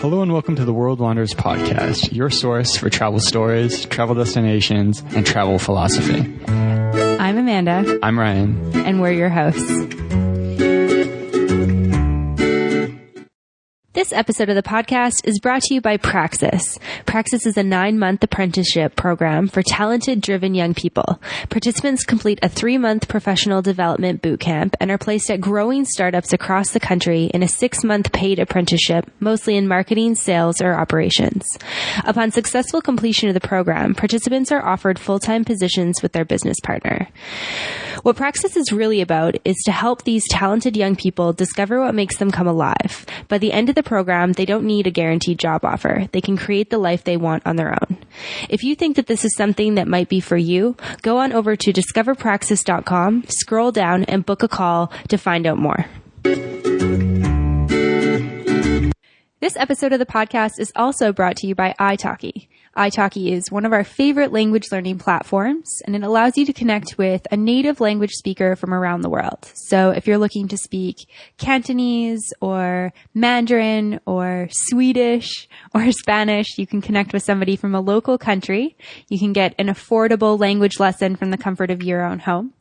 Hello and welcome to the World Wanderers podcast, your source for travel stories, travel destinations, and travel philosophy. I'm Amanda. I'm Ryan. And we're your hosts. This episode of the podcast is brought to you by Praxis. Praxis is a 9-month apprenticeship program for talented, driven young people. Participants complete a 3-month professional development boot camp and are placed at growing startups across the country in a 6-month paid apprenticeship, mostly in marketing, sales, or operations. Upon successful completion of the program, participants are offered full-time positions with their business partner. What Praxis is really about is to help these talented young people discover what makes them come alive. By the end of the program, they don't need a guaranteed job offer. They can create the life they want on their own. If you think that this is something that might be for you, go on over to discoverpraxis.com, scroll down, and book a call to find out more. This episode of the podcast is also brought to you by italki. italki is one of our favorite language learning platforms, and it allows you to connect with a native language speaker from around the world. So if you're looking to speak Cantonese or Mandarin or Swedish or Spanish, you can connect with somebody from a local country. You can get an affordable language lesson from the comfort of your own home.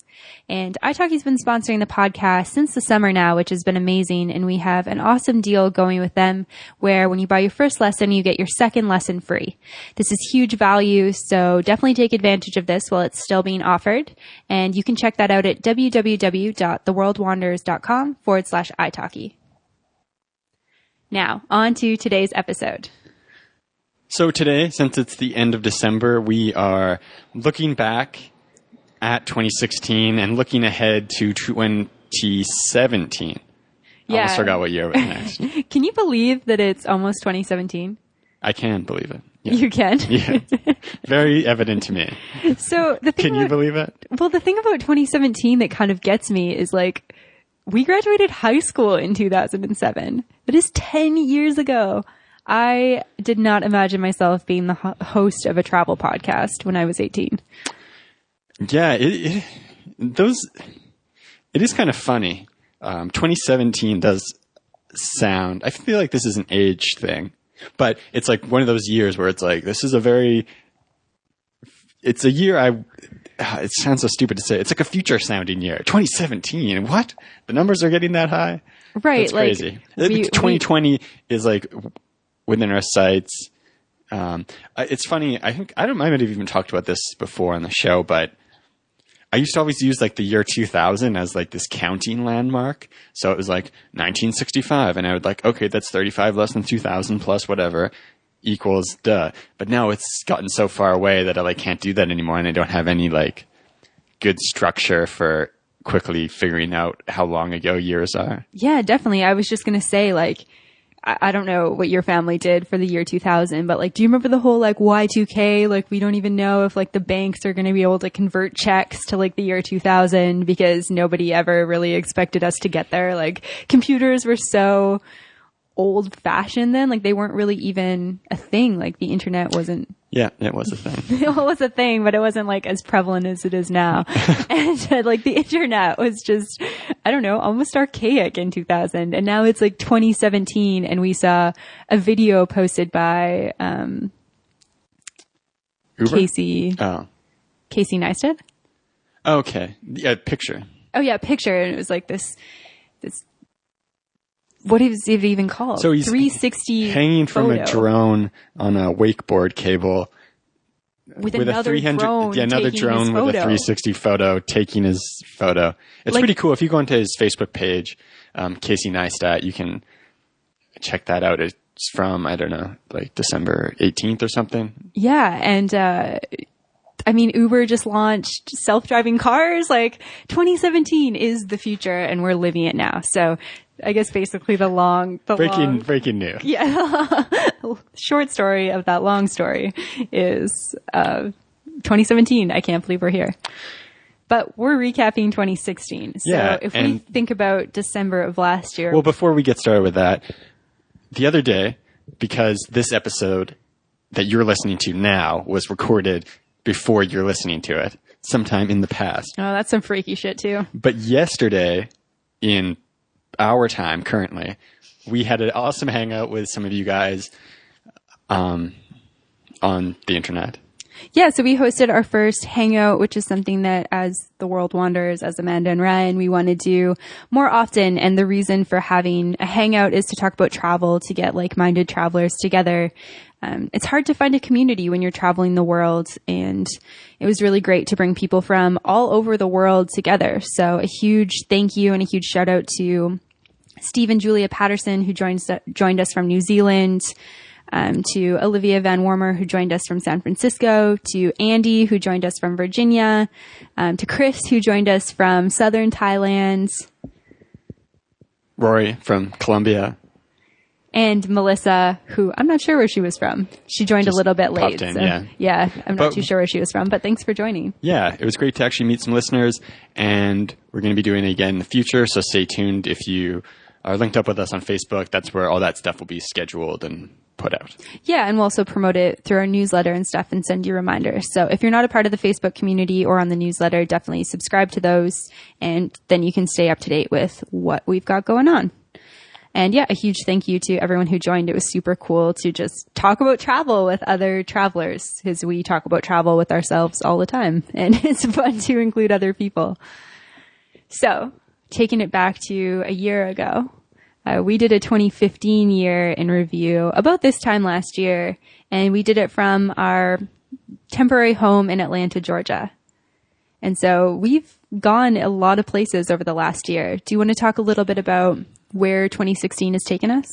And italki's been sponsoring the podcast since the summer now, which has been amazing. And we have an awesome deal going with them where when you buy your first lesson, you get your second lesson free. This is huge value, so definitely take advantage of this while it's still being offered. And you can check that out at www.theworldwanderers.com/italki. Now, on to today's episode. So today, since it's the end of December, we are looking back at 2016 and looking ahead to 2017. Yeah. I almost forgot what year was next. Can you believe that it's almost 2017? I can believe it. Yeah. You can? Yeah. Very evident to me. So the thing Can you believe it? Well, the thing about 2017 that kind of gets me is like, we graduated high school in 2007. That is 10 years ago. I did not imagine myself being the host of a travel podcast when I was 18. Yeah, it is kind of funny. 2017 does sound, I feel like this is an age thing, but it's like one of those years where it's like, it's a year it sounds so stupid to say. It's like a future sounding year. 2017, what? The numbers are getting that high? Right. That's crazy. 2020 is like within our sights. It's funny. I might have even talked about this before on the show, but I used to always use like the year 2000 as like this counting landmark. So it was like 1965 and I would like, okay, that's 35 less than 2000 plus whatever equals duh. But now it's gotten so far away that I like can't do that anymore. And I don't have any like good structure for quickly figuring out how long ago years are. Yeah, definitely. I was just going to say like, I don't know what your family did for the year 2000, but like, do you remember the whole like Y2K? Like, we don't even know if like the banks are going to be able to convert checks to like the year 2000 because nobody ever really expected us to get there. Like, computers were so old fashioned then, like they weren't really even a thing. Like the internet wasn't. Yeah, it was a thing. It was a thing, but it wasn't like as prevalent as it is now. And like the internet was just, I don't know, almost archaic in 2000. And now it's like 2017 and we saw a video posted by Casey Neistat. Oh, okay. Yeah, picture. Oh yeah, picture. And it was like this what is it even called? So he's 360 hanging from photo. a drone on a wakeboard cable with another drone with a 360 photo taking his photo. It's like, pretty cool. If you go onto his Facebook page, Casey Neistat, you can check that out. It's from, I don't know, like December 18th or something. Yeah. And, I mean, Uber just launched self-driving cars. Like 2017 is the future and we're living it now. So I guess basically breaking news. Yeah. Short story of that long story is 2017. I can't believe we're here. But we're recapping 2016. So yeah, if we think about December of last year. Well, before we get started with that, the other day, because this episode that you're listening to now was recorded before you're listening to it, sometime in the past. Oh, that's some freaky shit too. But yesterday in our time currently. We had an awesome hangout with some of you guys on the internet. Yeah, so we hosted our first hangout, which is something that as the world wanders, as Amanda and Ryan, we want to do more often. And the reason for having a hangout is to talk about travel, to get like-minded travelers together. It's hard to find a community when you're traveling the world, and it was really great to bring people from all over the world together. So a huge thank you and a huge shout out to Steve and Julia Patterson, who joined us from New Zealand, to Olivia Van Warmer, who joined us from San Francisco, to Andy, who joined us from Virginia, to Chris, who joined us from Southern Thailand, Rory from Colombia, and Melissa, who I'm not sure where she was from. She joined just a little bit late. In, so, yeah, I'm not too sure where she was from, but thanks for joining. Yeah, it was great to actually meet some listeners, and we're going to be doing it again in the future, so stay tuned. If you are linked up with us on Facebook, that's where all that stuff will be scheduled and put out. Yeah, and we'll also promote it through our newsletter and stuff and send you reminders. So if you're not a part of the Facebook community or on the newsletter, definitely subscribe to those, and then you can stay up to date with what we've got going on. And yeah, a huge thank you to everyone who joined. It was super cool to just talk about travel with other travelers, because we talk about travel with ourselves all the time, and it's fun to include other people. So taking it back to a year ago, we did a 2015 year in review about this time last year, and we did it from our temporary home in Atlanta, Georgia. And so we've gone a lot of places over the last year. Do you want to talk a little bit about where 2016 has taken us?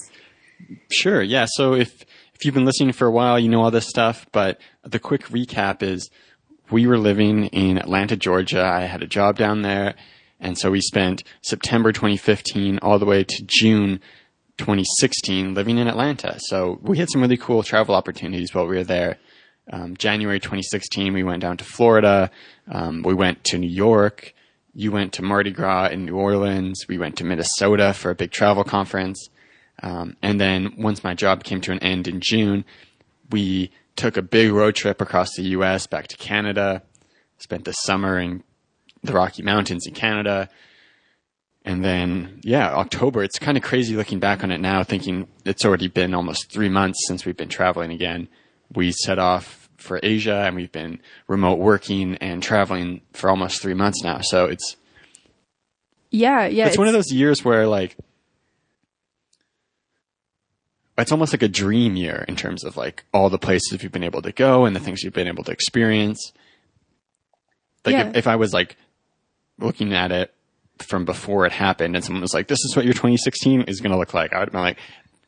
Sure. Yeah. So if you've been listening for a while, you know all this stuff, but the quick recap is we were living in Atlanta, Georgia. I had a job down there. And so we spent September 2015 all the way to June 2016 living in Atlanta. So we had some really cool travel opportunities while we were there. January 2016, we went down to Florida. We went to New York. You went to Mardi Gras in New Orleans. We went to Minnesota for a big travel conference. And then once my job came to an end in June, we took a big road trip across the U.S. back to Canada, spent the summer in the Rocky Mountains in Canada. And then, yeah, October, it's kind of crazy looking back on it now, thinking it's already been almost 3 months since we've been traveling again. We set off for Asia, and we've been remote working and traveling for almost 3 months now. So it's one of those years where like it's almost like a dream year in terms of like all the places we've been able to go and the things we've been able to experience. Like if I was like looking at it from before it happened and someone was like, this is what your 2016 is going to look like, I would have been like,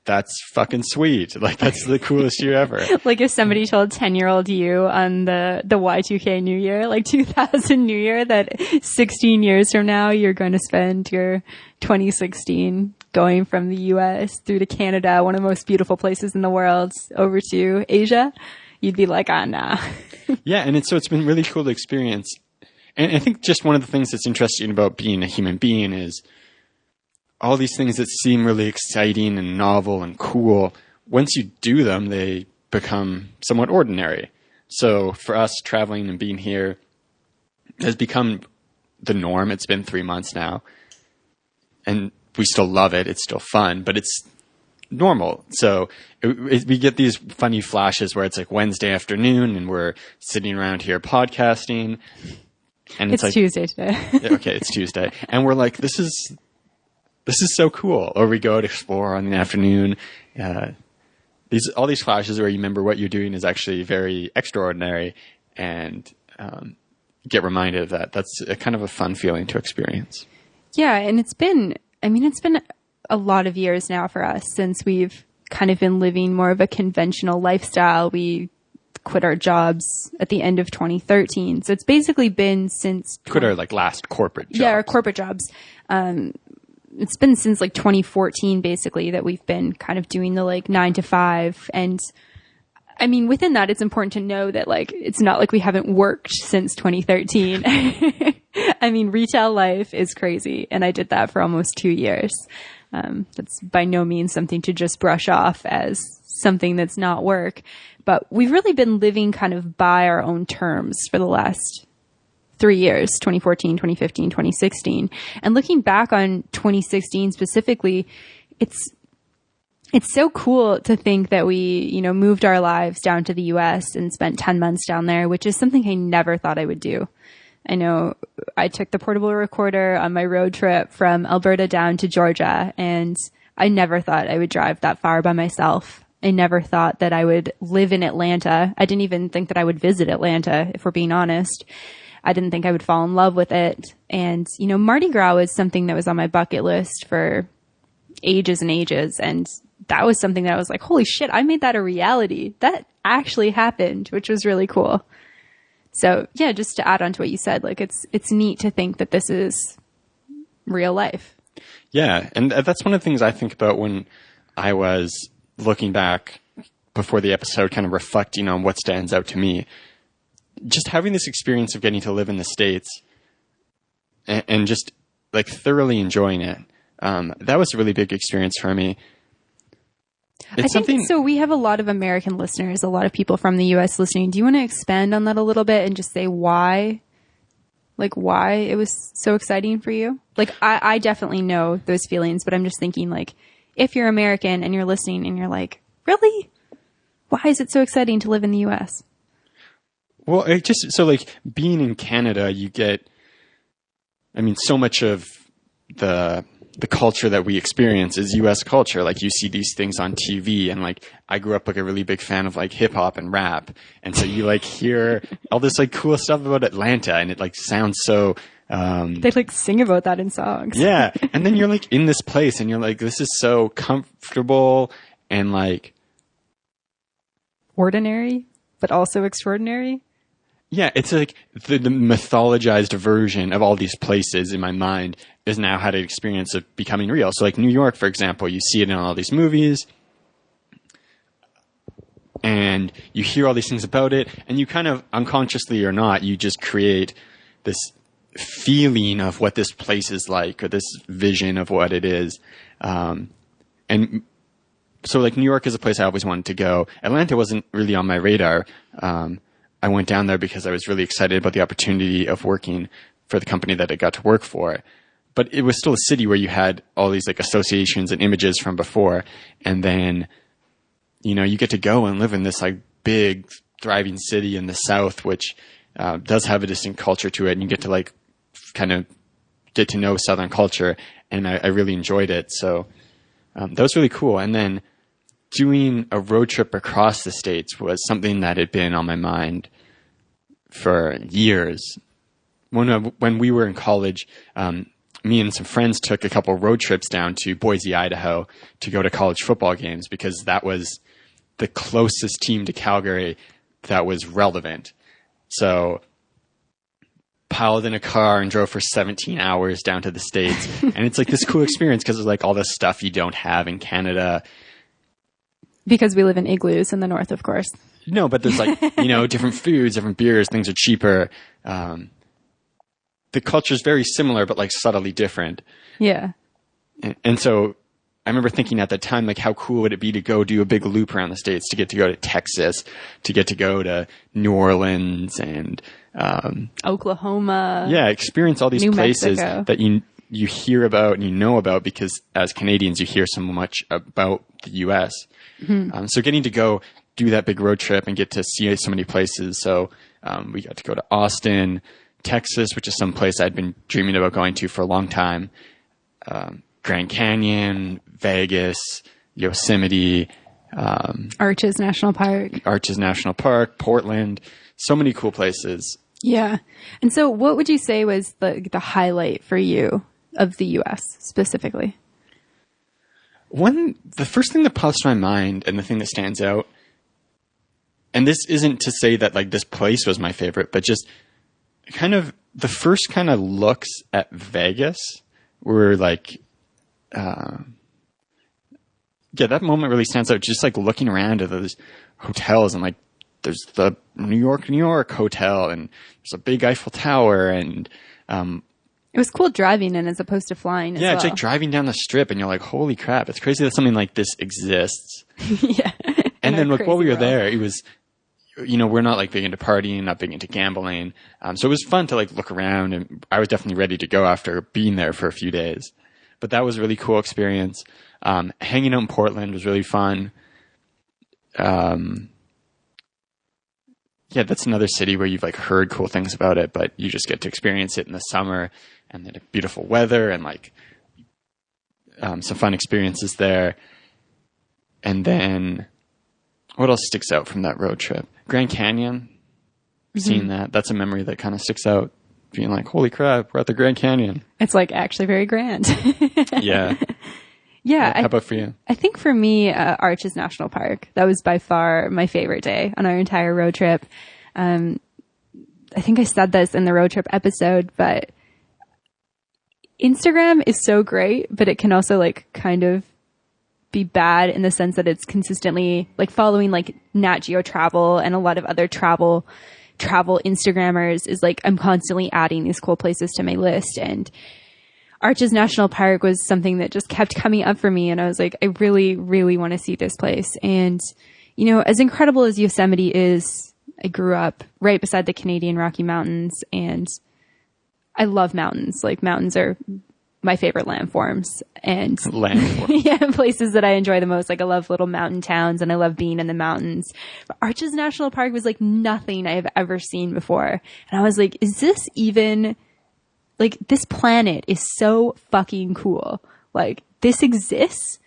that's fucking sweet. Like, that's the coolest year ever. Like if somebody told 10-year-old you on the Y2K New Year, like 2000 New Year, that 16 years from now, you're going to spend your 2016 going from the US through to Canada, one of the most beautiful places in the world, over to Asia, you'd be like, nah. Yeah. And it's been really cool to experience. And I think just one of the things that's interesting about being a human being is all these things that seem really exciting and novel and cool, once you do them, they become somewhat ordinary. So for us, traveling and being here has become the norm. It's been 3 months now, and we still love it. It's still fun, but it's normal. So we get these funny flashes where it's like Wednesday afternoon and we're sitting around here podcasting, and it's like Tuesday today. Okay, it's Tuesday, and we're like, this is so cool. Or we go to explore on the afternoon. All these flashes where you remember what you're doing is actually very extraordinary, and get reminded of that. That's a kind of a fun feeling to experience. Yeah, and it's been a lot of years now for us since we've kind of been living more of a conventional lifestyle. We quit our jobs at the end of 2013. So it's basically been since... Quit our last corporate jobs. Yeah, our corporate jobs. It's been since 2014 basically that we've been kind of doing the 9 to 5. And I mean, within that, it's important to know that it's not like we haven't worked since 2013. I mean, retail life is crazy. And I did that for almost 2 years. That's by no means something to just brush off as something that's not work. But we've really been living kind of by our own terms for the last 3 years, 2014, 2015, 2016. And looking back on 2016 specifically, it's so cool to think that we, moved our lives down to the US and spent 10 months down there, which is something I never thought I would do. I know I took the portable recorder on my road trip from Alberta down to Georgia, and I never thought I would drive that far by myself. I never thought that I would live in Atlanta. I didn't even think that I would visit Atlanta, if we're being honest. I didn't think I would fall in love with it. And, Mardi Gras was something that was on my bucket list for ages and ages. And that was something that I was like, holy shit, I made that a reality. That actually happened, which was really cool. So yeah, just to add on to what you said, like it's neat to think that this is real life. Yeah. And that's one of the things I think about when I was looking back before the episode, kind of reflecting on what stands out to me. Just having this experience of getting to live in the States and just like thoroughly enjoying it. That was a really big experience for me. So we have a lot of American listeners, a lot of people from the US listening. Do you want to expand on that a little bit and just say why it was so exciting for you? Like, I definitely know those feelings, but I'm just thinking, like, if you're American and you're listening and you're like, really? Why is it so exciting to live in the US? Well, being in Canada, you get, so much of the culture that we experience is US culture. Like, you see these things on TV, and like, I grew up like a really big fan of like hip hop and rap. And so you like hear all this like cool stuff about Atlanta, and it like sounds so, they like sing about that in songs. Yeah. And then you're like in this place and you're like, this is so comfortable and like ordinary, but also extraordinary. Yeah, it's like the mythologized version of all these places in my mind is now had an experience of becoming real. So like New York, for example, you see it in all these movies and you hear all these things about it, and you kind of unconsciously or not, you just create this feeling of what this place is like, or this vision of what it is. And so like New York is a place I always wanted to go. Atlanta wasn't really on my radar. I went down there because I was really excited about the opportunity of working for the company that I got to work for. But it was still a city where you had all these like associations and images from before. And then, you get to go and live in this like big thriving city in the South, which does have a distinct culture to it. And you get to like kind of get to know Southern culture. And I really enjoyed it. So that was really cool. And then doing a road trip across the States was something that had been on my mind for years. When we were in college, me and some friends took a couple road trips down to Boise, Idaho to go to college football games because that was the closest team to Calgary that was relevant. So piled in a car and drove for 17 hours down to the States. And it's like this cool experience because it's like all this stuff you don't have in Canada. Because we live in igloos in the north, of course. No, but there's like, different foods, different beers, things are cheaper. The culture is very similar, but like subtly different. Yeah. And so I remember thinking at that time, like, how cool would it be to go do a big loop around the States, to get to go to Texas, to get to go to New Orleans and Oklahoma. Yeah, experience all these New places Mexico. that you hear about and you know about because as Canadians, you hear so much about the U.S. Mm-hmm. So getting to go do that big road trip and get to see so many places. So we got to go to Austin, Texas, which is some place I'd been dreaming about going to for a long time. Grand Canyon, Vegas, Yosemite, Arches National Park, Portland, so many cool places. Yeah. And so what would you say was the highlight for you of the U.S. specifically? The first thing that pops to my mind and the thing that stands out, and this isn't to say that like this place was my favorite, but just kind of the first kind of looks at Vegas were like, that moment really stands out. Just like looking around at those hotels and like, there's the New York hotel and there's a big Eiffel Tower and, it was cool driving in as opposed to flying as well. It's like driving down the strip and you're like, holy crap, it's crazy that something like this exists. Yeah. And then like while we were there, it was we're not like big into partying, not big into gambling. So it was fun to like look around, and I was definitely ready to go after being there for a few days. But that was a really cool experience. Hanging out in Portland was really fun. Yeah, that's another city where you've like heard cool things about it, but you just get to experience it in the summer, and then beautiful weather and like some fun experiences there. And then what else sticks out from that road trip? Grand Canyon. Seeing that's a memory that kind of sticks out. Being like, holy crap, we're at the Grand Canyon. It's like actually very grand. Yeah. Yeah. How about for you? I think for me, Arches National Park, that was by far my favorite day on our entire road trip. I think I said this in the road trip episode, but Instagram is so great, but it can also like kind of be bad in the sense that it's consistently like following like Nat Geo Travel and a lot of other travel Instagrammers is like, I'm constantly adding these cool places to my list, and Arches National Park was something that just kept coming up for me. And I was like, I really, really want to see this place. And, as incredible as Yosemite is, I grew up right beside the Canadian Rocky Mountains, and I love mountains. Like mountains are my favorite landforms, and yeah, places that I enjoy the most. Like I love little mountain towns, and I love being in the mountains. But Arches National Park was like nothing I have ever seen before. And I was like, is this even... like, this planet is so fucking cool. Like, this exists.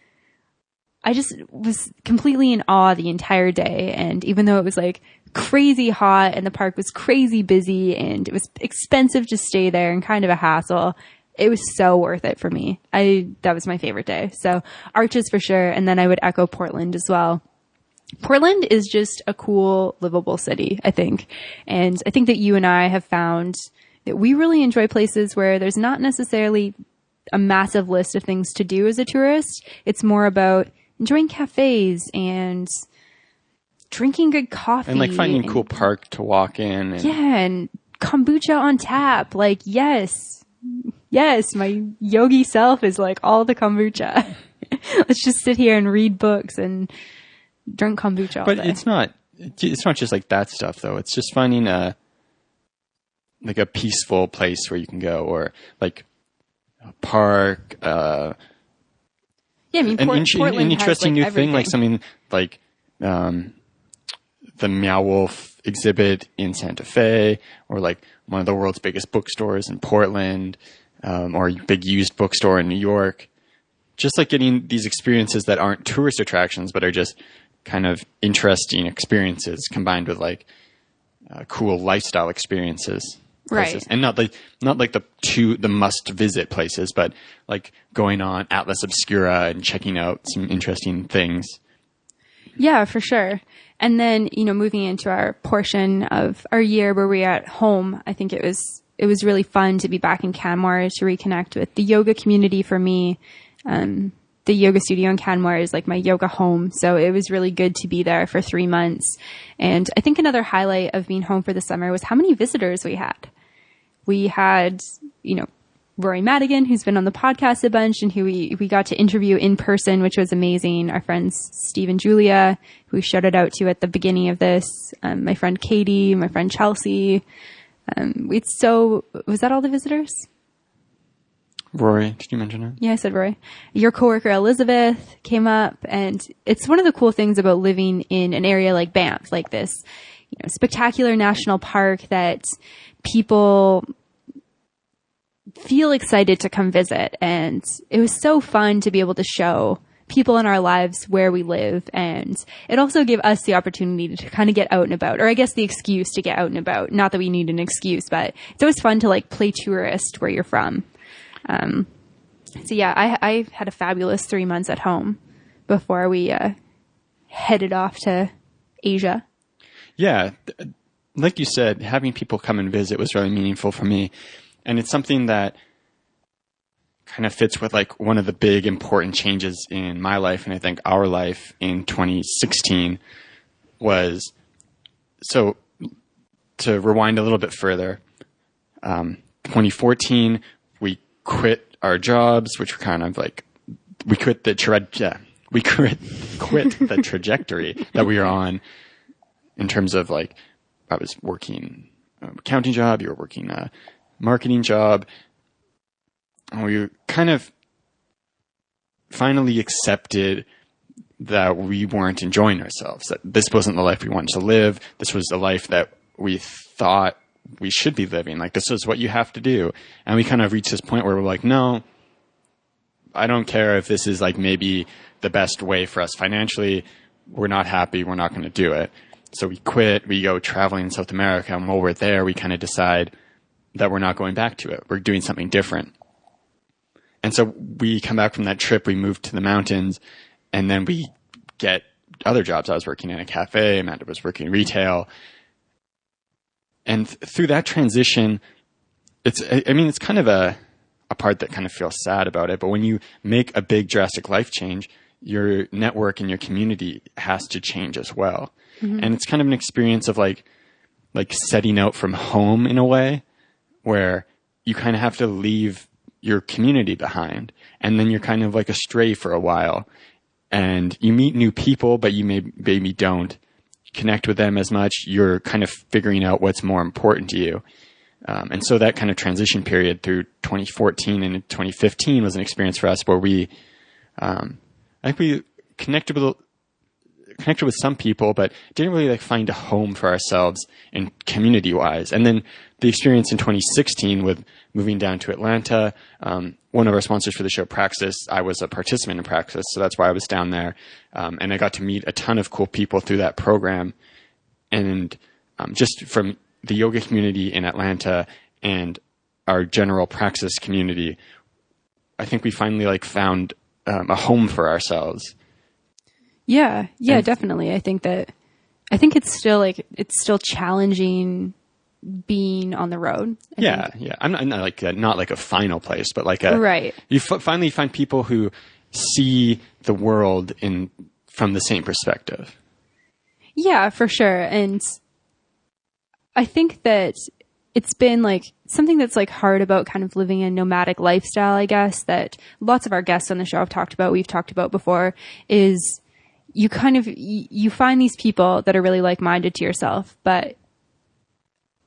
I just was completely in awe the entire day. And even though it was like crazy hot and the park was crazy busy and it was expensive to stay there and kind of a hassle, it was so worth it for me. That was my favorite day. So Arches for sure. And then I would echo Portland as well. Portland is just a cool, livable city, I think. And I think that you and I have found that we really enjoy places where there's not necessarily a massive list of things to do as a tourist. It's more about enjoying cafes and drinking good coffee. And like finding a cool park to walk in. And and kombucha on tap. Like, yes, my yogi self is like all the kombucha. Let's just sit here and read books and drink kombucha all day. But it's not just like that stuff though. It's just finding a peaceful place where you can go, or like a park. Yeah, I mean, Portland an interesting has, new thing, like something like the Meow Wolf exhibit in Santa Fe, or like one of the world's biggest bookstores in Portland, or a big used bookstore in New York. Just like getting these experiences that aren't tourist attractions, but are just kind of interesting experiences combined with like cool lifestyle experiences. Places. Right. And not like the must visit places, but like going on Atlas Obscura and checking out some interesting things. Yeah, for sure. And then, moving into our portion of our year where we're at home, I think it was really fun to be back in Canmore to reconnect with the yoga community for me. The yoga studio in Canmore is like my yoga home. So it was really good to be there for 3 months. And I think another highlight of being home for the summer was how many visitors we had. We had, Rory Madigan, who's been on the podcast a bunch and who we got to interview in person, which was amazing. Our friends Steve and Julia, who we shouted out to at the beginning of this. My friend Katie, my friend Chelsea. Was that all the visitors? Rory, did you mention it? Yeah, I said Rory. Your coworker Elizabeth came up, and it's one of the cool things about living in an area like Banff, like this, spectacular national park that people feel excited to come visit. And it was so fun to be able to show people in our lives where we live. And it also gave us the opportunity to kind of get out and about, or I guess the excuse to get out and about. Not that we need an excuse, but it's always fun to like play tourist where you're from. So yeah, I had a fabulous 3 months at home before we headed off to Asia. Yeah. Like you said, having people come and visit was really meaningful for me. And it's something that kind of fits with like one of the big important changes in my life, and I think our life in 2016 was, so to rewind a little bit further, 2014, we quit our jobs, which were kind of like, we quit the trajectory that we were on. in terms of like, I was working an accounting job, you were working a marketing job. And we kind of finally accepted that we weren't enjoying ourselves, that this wasn't the life we wanted to live. This was the life that we thought we should be living. Like, this is what you have to do. And we kind of reached this point where we're like, no, I don't care if this is like maybe the best way for us financially. We're not happy. We're not going to do it. So we quit. We go traveling in South America. And while we're there, we kind of decide that we're not going back to it. We're doing something different. And so we come back from that trip. We move to the mountains, and then we get other jobs. I was working in a cafe. Amanda was working in retail. And through that transition, it's kind of a part that kind of feels sad about it. But when you make a big drastic life change, your network and your community has to change as well. Mm-hmm. And it's kind of an experience of like setting out from home in a way where you kind of have to leave your community behind, and then you're kind of like astray for a while, and you meet new people, but you maybe don't connect with them as much. You're kind of figuring out what's more important to you. And so that kind of transition period through 2014 and 2015 was an experience for us where we, I think we connected with some people, but didn't really like find a home for ourselves in community wise. And then the experience in 2016 with moving down to Atlanta, one of our sponsors for the show, Praxis, I was a participant in Praxis, so that's why I was down there. And I got to meet a ton of cool people through that program. And just from the yoga community in Atlanta and our general Praxis community, I think we finally like found a home for ourselves. Yeah, definitely. I think it's still challenging being on the road. Yeah. I'm not like a final place, but like right. You finally find people who see the world from the same perspective. Yeah, for sure. And I think that it's been like something that's like hard about kind of living a nomadic lifestyle, I guess, that lots of our guests on the show we've talked about before, is you find these people that are really like-minded to yourself, but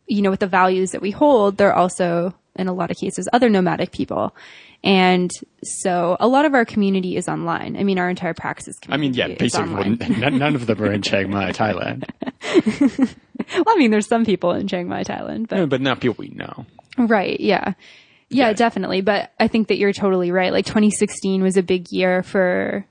with the values that we hold, they're also, in a lot of cases, other nomadic people. And so a lot of our community is online. I mean, our entire Praxis community basically none of them are in Chiang Mai, Thailand. Well, there's some people in Chiang Mai, Thailand, but not people we know. Right. Yeah, definitely. But I think that you're totally right. Like 2016 was a big year for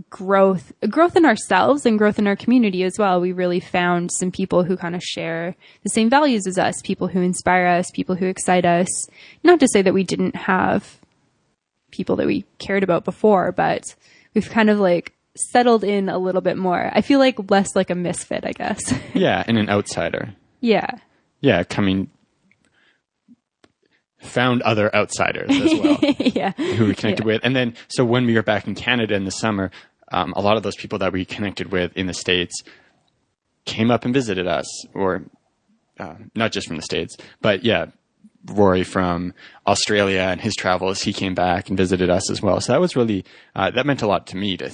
growth in ourselves and growth in our community as well. We really found some people who kind of share the same values as us, people who inspire us, people who excite us. Not to say that we didn't have people that we cared about before, but we've kind of like settled in a little bit more. I feel like less like a misfit, I guess. Yeah, and an outsider. Yeah. Yeah, found other outsiders as well. Yeah. Who we connected with. And then, so when we were back in Canada in the summer, a lot of those people that we connected with in the States came up and visited us, or not just from the States, but yeah, Rory from Australia and his travels, he came back and visited us as well. So that was really, that meant a lot to me to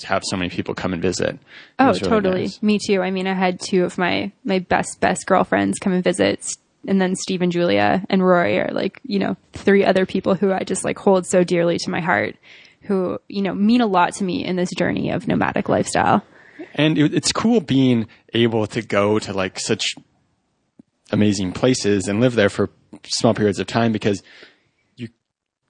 have so many people come and visit. Oh, really totally. Nice. Me too. I had two of my best girlfriends come and visit. And then Steve and Julia and Rory are like, three other people who I just like hold so dearly to my heart, who, mean a lot to me in this journey of nomadic lifestyle. And it's cool being able to go to like such amazing places and live there for small periods of time, because you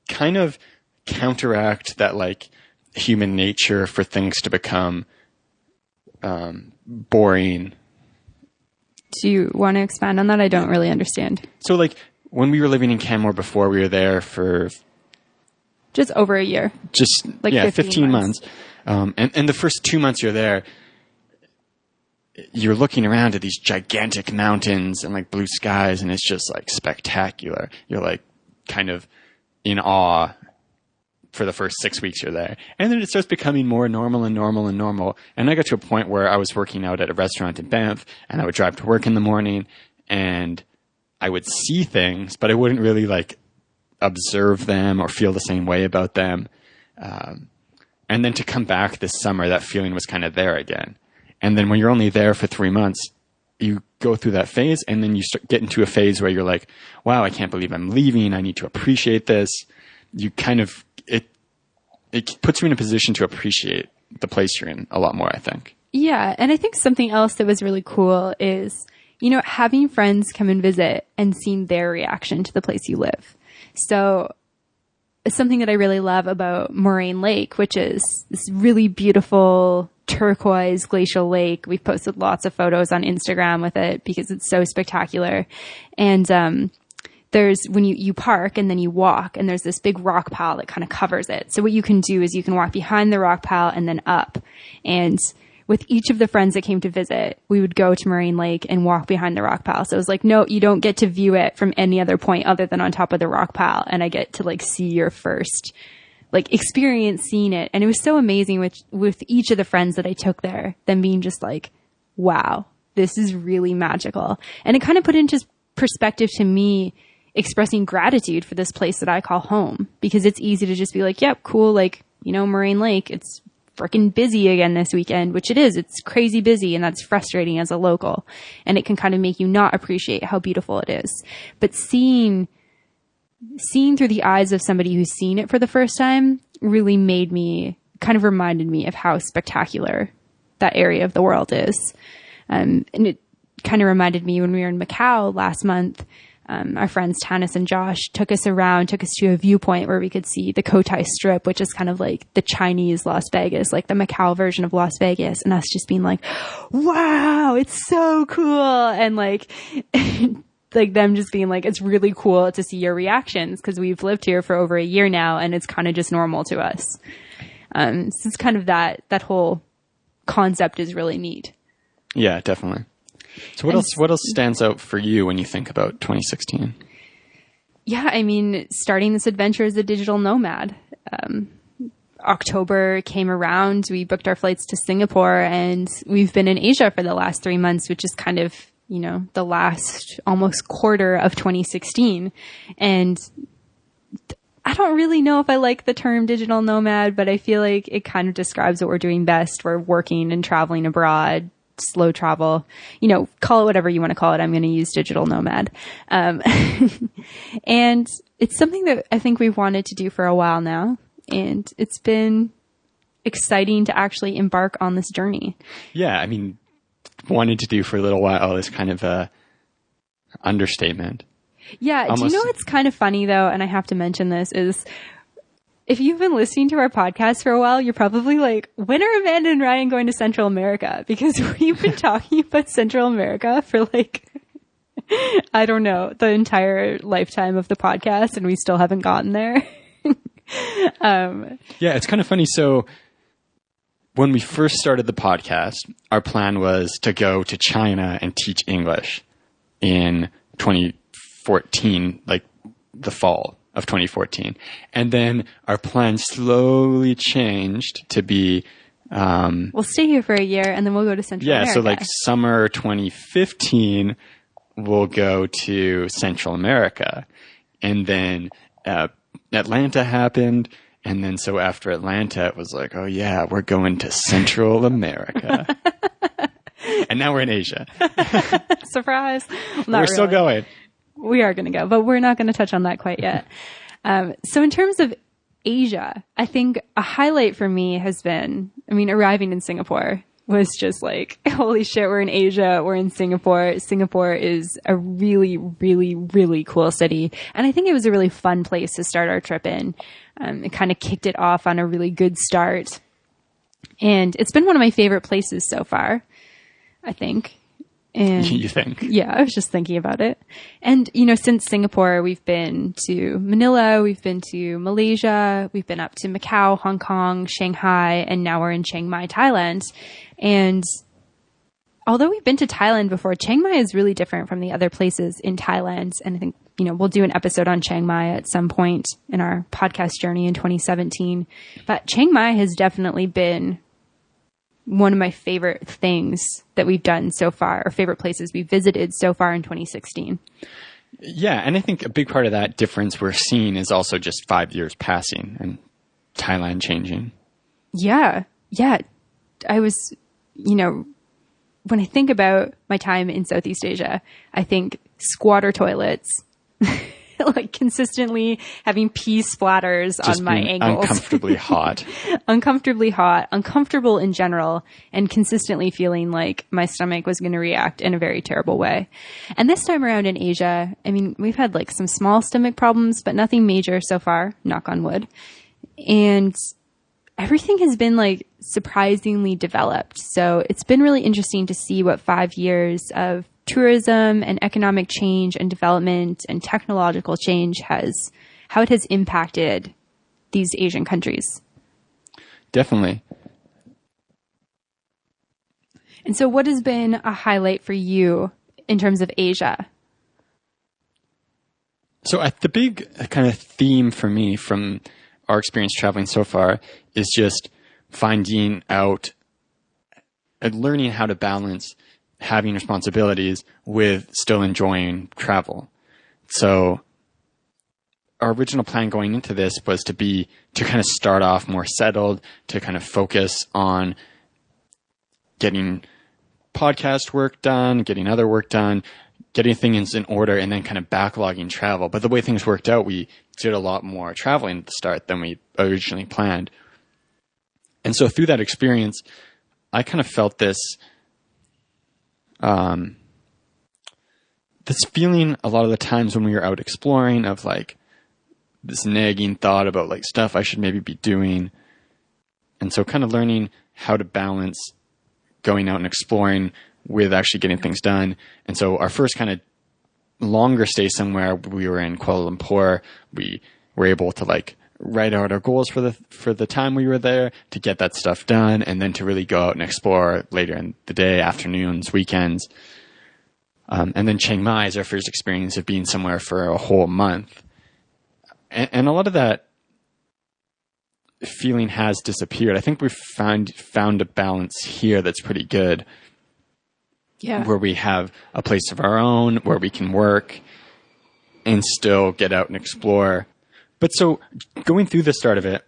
kind of counteract that like human nature for things to become boring. Do you want to expand on that? I don't really understand. So like when we were living in Canmore before, we were there for just over a year. Just like 15 months. And the first 2 months you're there, you're looking around at these gigantic mountains and like blue skies, and it's just like spectacular. You're like kind of in awe for the first 6 weeks you're there. And then it starts becoming more normal and normal and normal. And I got to a point where I was working out at a restaurant in Banff, and I would drive to work in the morning, and I would see things, but I wouldn't really like observe them or feel the same way about them. And then to come back this summer, that feeling was kind of there again. And then when you're only there for 3 months, you go through that phase, and then you get into a phase where you're like, wow, I can't believe I'm leaving. I need to appreciate this. You kind of, it puts you in a position to appreciate the place you're in a lot more, I think. Yeah. And I think something else that was really cool is, you know, having friends come and visit and seeing their reaction to the place you live. So something that I really love about Moraine Lake, which is this really beautiful turquoise glacial lake. We've posted lots of photos on Instagram with it because it's so spectacular. And, there's when you park and then you walk, and there's this big rock pile that kind of covers it. So what you can do is you can walk behind the rock pile and then up. And with each of the friends that came to visit, we would go to Moraine Lake and walk behind the rock pile. So it was like, no, you don't get to view it from any other point other than on top of the rock pile. And I get to like see your first like experience seeing it. And it was so amazing with each of the friends that I took there, them being just like, wow, this is really magical. And it kind of put into perspective to me expressing gratitude for this place that I call home, because it's easy to just be like, yep, cool. Like, you know, Moraine Lake, it's freaking busy again this weekend, which it is. It's crazy busy, and that's frustrating as a local. And it can kind of make you not appreciate how beautiful it is. But seeing through the eyes of somebody who's seen it for the first time really kind of reminded me of how spectacular that area of the world is. And it kind of reminded me when we were in Macau last month. Our friends Tanis and Josh took us to a viewpoint where we could see the Cotai Strip, which is kind of like the Chinese Las Vegas, like the Macau version of Las Vegas. And us just being like, wow, it's so cool. And like, like them just being like, it's really cool to see your reactions, because we've lived here for over a year now and it's kind of just normal to us. So it's kind of that whole concept is really neat. Yeah, definitely. So what else stands out for you when you think about 2016? Yeah, I mean, starting this adventure as a digital nomad. October came around, we booked our flights to Singapore, and we've been in Asia for the last 3 months, which is kind of, you know, the last almost quarter of 2016. And I don't really know if I like the term digital nomad, but I feel like it kind of describes what we're doing best. We're working and traveling abroad, slow travel, you know, call it whatever you want to call it. I'm going to use digital nomad. And it's something that I think we've wanted to do for a while now. And it's been exciting to actually embark on this journey. Yeah. I mean, wanted to do for a little while is kind of a understatement. Yeah. Do you know what's kind of funny though? And I have to mention this is, if you've been listening to our podcast for a while, you're probably like, when are Amanda and Ryan going to Central America? Because we've been talking about Central America for like, I don't know, the entire lifetime of the podcast, and we still haven't gotten there. Yeah, it's kind of funny. So when we first started the podcast, our plan was to go to China and teach English in 2014, like the fall of 2014. And then our plan slowly changed to be we'll stay here for a year and then we'll go to Central America. Yeah, so like summer 2015 we'll go to Central America. And then Atlanta happened, and then so after Atlanta it was like, oh yeah, we're going to Central America. And now we're in Asia. Surprise. We're still going. We are going to go, but we're not going to touch on that quite yet. So in terms of Asia, I think a highlight for me has been, I mean, arriving in Singapore was just like, holy shit, we're in Asia, we're in Singapore. Singapore is a really, really, really cool city. And I think it was a really fun place to start our trip in. It kind of kicked it off on a really good start. And it's been one of my favorite places so far, I think. And you think? Yeah, I was just thinking about it. And, you know, since Singapore, we've been to Manila, we've been to Malaysia, we've been up to Macau, Hong Kong, Shanghai, and now we're in Chiang Mai, Thailand. And although we've been to Thailand before, Chiang Mai is really different from the other places in Thailand. And I think, you know, we'll do an episode on Chiang Mai at some point in our podcast journey in 2017. But Chiang Mai has definitely been one of my favorite things that we've done so far, or favorite places we visited so far in 2016. Yeah, and I think a big part of that difference we're seeing is also just 5 years passing and Thailand changing. Yeah. I was, you know, when I think about my time in Southeast Asia, I think squatter toilets, like consistently having pee splatters Just on my being ankles. uncomfortably hot. Uncomfortably hot, uncomfortable in general, and consistently feeling like my stomach was going to react in a very terrible way. And this time around in Asia, I mean, we've had like some small stomach problems, but nothing major so far, knock on wood. And everything has been like surprisingly developed. So it's been really interesting to see what 5 years of tourism and economic change and development and technological change how it has impacted these Asian countries. Definitely. And so what has been a highlight for you in terms of Asia? So the big kind of theme for me from our experience traveling so far is just finding out and learning how to balance having responsibilities with still enjoying travel. So our original plan going into this was to kind of start off more settled, to kind of focus on getting podcast work done, getting other work done, getting things in order, and then kind of backlogging travel. But the way things worked out, we did a lot more traveling at the start than we originally planned. And so through that experience, I kind of felt this feeling a lot of the times when we were out exploring of like this nagging thought about like stuff I should maybe be doing. And so kind of learning how to balance going out and exploring with actually getting things done. And so our first kind of longer stay somewhere, we were in Kuala Lumpur. We were able to like write out our goals for the time we were there, to get that stuff done, and then to really go out and explore later in the day, afternoons, weekends. And then Chiang Mai is our first experience of being somewhere for a whole month. And a lot of that feeling has disappeared. I think we've found a balance here that's pretty good. Yeah. Where we have a place of our own, where we can work and still get out and explore. But so going through the start of it,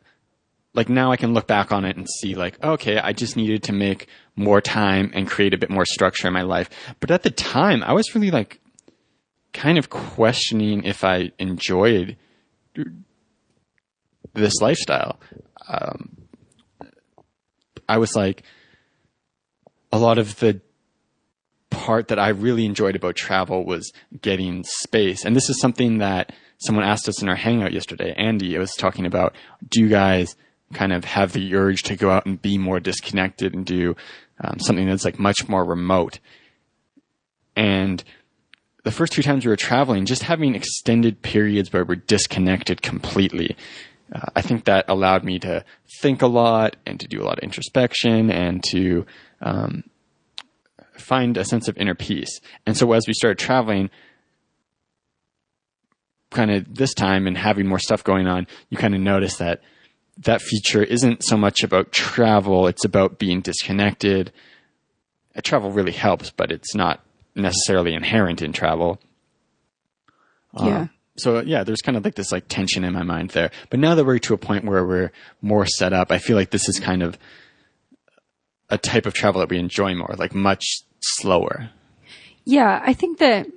like now I can look back on it and see like, okay, I just needed to make more time and create a bit more structure in my life. But at the time, I was really like kind of questioning if I enjoyed this lifestyle. I was like, a lot of the part that I really enjoyed about travel was getting space. And this is something that someone asked us in our hangout yesterday. Andy was talking about, do you guys kind of have the urge to go out and be more disconnected and do something that's like much more remote? And the first 2 times we were traveling, just having extended periods where we're disconnected completely, I think that allowed me to think a lot and to do a lot of introspection and to find a sense of inner peace. And so as we started traveling, kind of this time and having more stuff going on, you kind of notice that feature isn't so much about travel, it's about being disconnected. Travel really helps, but it's not necessarily inherent in travel. Yeah. So yeah, there's kind of like this like tension in my mind there. But now that we're to a point where we're more set up, I feel like this is kind of a type of travel that we enjoy more, like much slower. Yeah, I think that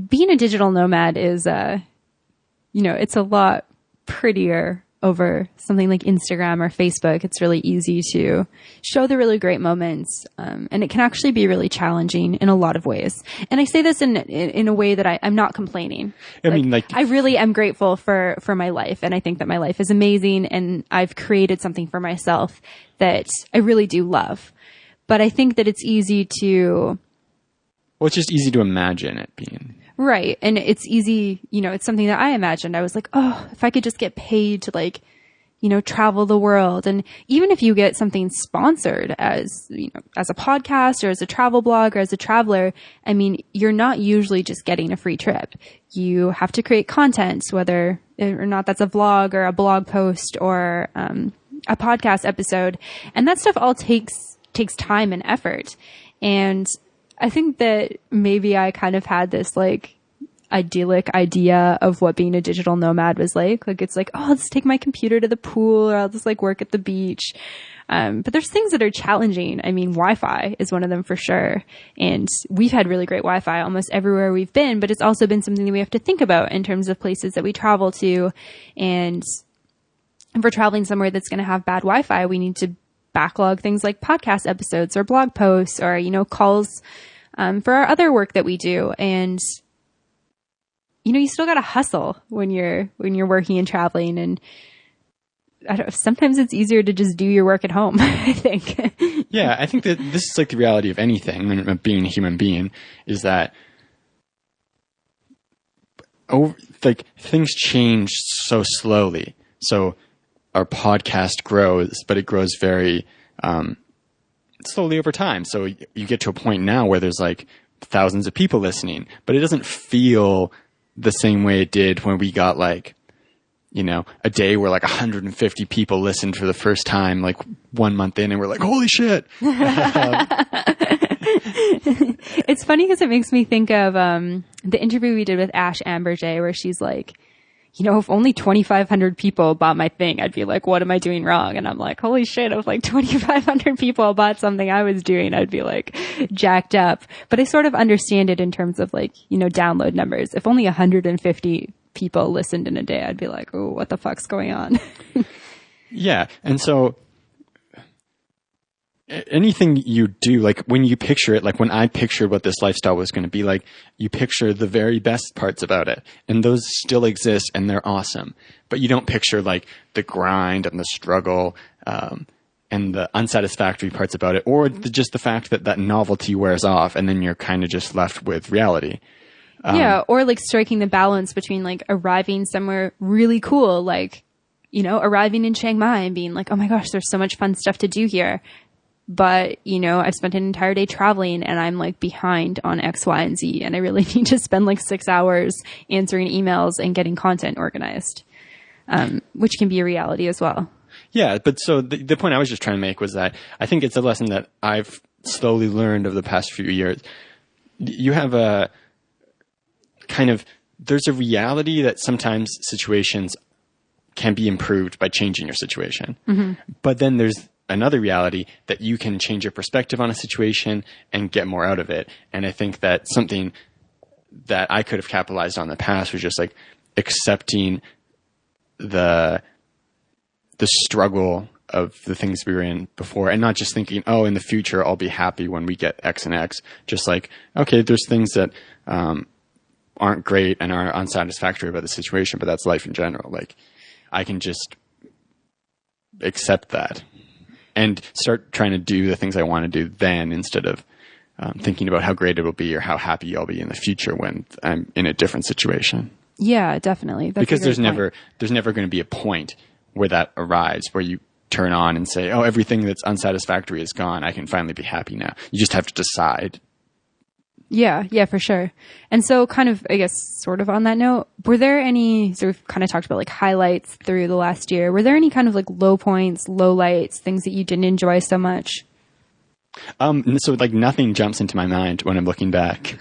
being a digital nomad is, it's a lot prettier over something like Instagram or Facebook. It's really easy to show the really great moments. And it can actually be really challenging in a lot of ways. And I say this in a way that I'm not complaining. I really am grateful for my life. And I think that my life is amazing. And I've created something for myself that I really do love. But I think that it's easy to... Well, it's just easy to imagine it being... Right. And it's easy, it's something that I imagined. I was like, oh, if I could just get paid to travel the world. And even if you get something sponsored as a podcast or as a travel blog or as a traveler, I mean, you're not usually just getting a free trip. You have to create content, whether or not that's a vlog or a blog post or a podcast episode. And that stuff all takes time and effort. And I think that maybe I kind of had this idyllic idea of what being a digital nomad was like. Like, it's like, oh, I'll just take my computer to the pool, or I'll just like work at the beach. But there's things that are challenging. I mean, Wi-Fi is one of them for sure. And we've had really great Wi-Fi almost everywhere we've been, but it's also been something that we have to think about in terms of places that we travel to. And if we're traveling somewhere that's going to have bad Wi-Fi, we need to backlog things like podcast episodes or blog posts or, you know, calls, for our other work that we do. And, you know, you still got to hustle when you're working and traveling. And sometimes it's easier to just do your work at home, I think. Yeah, I think that this is like the reality of anything, and being a human being, is that like things change so slowly. So our podcast grows, but it grows very slowly over time. So you get to a point now where there's like thousands of people listening, but it doesn't feel the same way it did when we got like, you know, a day where like 150 people listened for the first time, like 1 month in, and we're like, holy shit. It's funny because it makes me think of the interview we did with Ash Amberjay, where she's like, you know, if only 2,500 people bought my thing, I'd be like, what am I doing wrong? And I'm like, holy shit, if like 2,500 people bought something I was doing, I'd be like jacked up. But I sort of understand it in terms of like, you know, download numbers. If only 150 people listened in a day, I'd be like, oh, what the fuck's going on? Yeah. And so anything you do, like when you picture it, like when I pictured what this lifestyle was going to be like, you picture the very best parts about it, and those still exist and they're awesome. But you don't picture like the grind and the struggle, and the unsatisfactory parts about it, or just the fact that that novelty wears off and then you're kind of just left with reality. Yeah. Or like striking the balance between like arriving somewhere really cool, like, you know, arriving in Chiang Mai and being like, oh my gosh, there's so much fun stuff to do here. But, you know, I've spent an entire day traveling and I'm like behind on X, Y, and Z. And I really need to spend like 6 hours answering emails and getting content organized, which can be a reality as well. Yeah. But so the point I was just trying to make was that I think it's a lesson that I've slowly learned over the past few years. You have a kind of, there's a reality that sometimes situations can be improved by changing your situation. Mm-hmm. But then there's another reality that you can change your perspective on a situation and get more out of it. And I think that something that I could have capitalized on in the past was just like accepting the struggle of the things we were in before, and not just thinking, oh, in the future, I'll be happy when we get X and X. Just like, okay, there's things that, aren't great and are unsatisfactory about the situation, but that's life in general. Like, I can just accept that and start trying to do the things I want to do then, instead of thinking about how great it will be or how happy I'll be in the future when I'm in a different situation. Yeah, definitely. That's because there's never going to be a point where that arrives, where you turn on and say, oh, everything that's unsatisfactory is gone. I can finally be happy now. You just have to decide. Yeah, for sure. And so kind of, I guess, sort of on that note, were there any, so we've kind of talked about like highlights through the last year. Were there any kind of like low points, low lights, things that you didn't enjoy so much? So like nothing jumps into my mind when I'm looking back.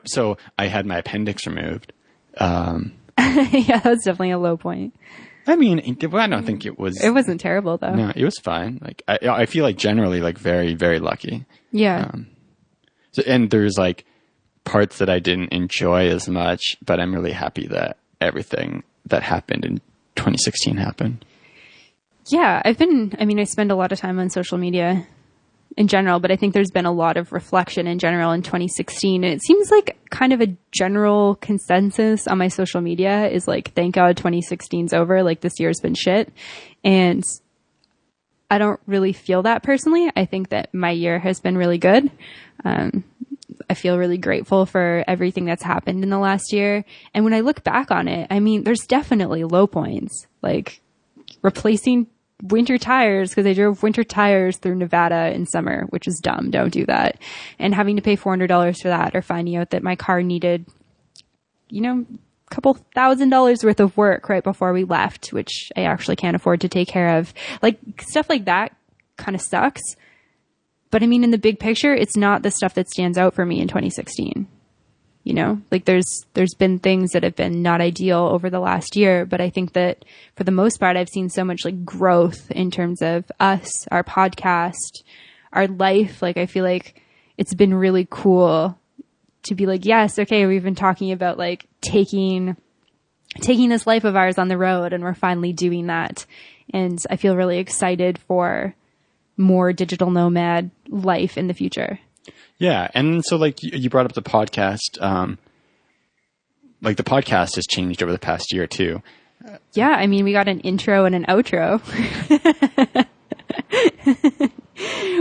So I had my appendix removed. Yeah, that was definitely a low point. I mean, I don't think it was. It wasn't terrible though. No, it was fine. Like I feel like generally like very, very lucky. Yeah. And there's like parts that I didn't enjoy as much, but I'm really happy that everything that happened in 2016 happened. Yeah, I spend a lot of time on social media in general, but I think there's been a lot of reflection in general in 2016. And it seems like kind of a general consensus on my social media is like, thank God 2016's over. Like, this year's been shit. And I don't really feel that personally. I think that my year has been really good. I feel really grateful for everything that's happened in the last year. And when I look back on it, I mean, there's definitely low points, like replacing winter tires, because I drove winter tires through Nevada in summer, which is dumb. Don't do that. And having to pay $400 for that, or finding out that my car needed, you know, a couple $1,000s worth of work right before we left, which I actually can't afford to take care of. Like, stuff like that kind of sucks. But I mean, in the big picture, it's not the stuff that stands out for me in 2016. You know, like there's been things that have been not ideal over the last year, but I think that for the most part, I've seen so much like growth in terms of us, our podcast, our life. Like I feel like it's been really cool to be like, yes, okay, we've been talking about like taking this life of ours on the road, and we're finally doing that. And I feel really excited for more digital nomad life in the future. Yeah. And so like you brought up the podcast, like the podcast has changed over the past year too. Yeah. I mean, we got an intro and an outro,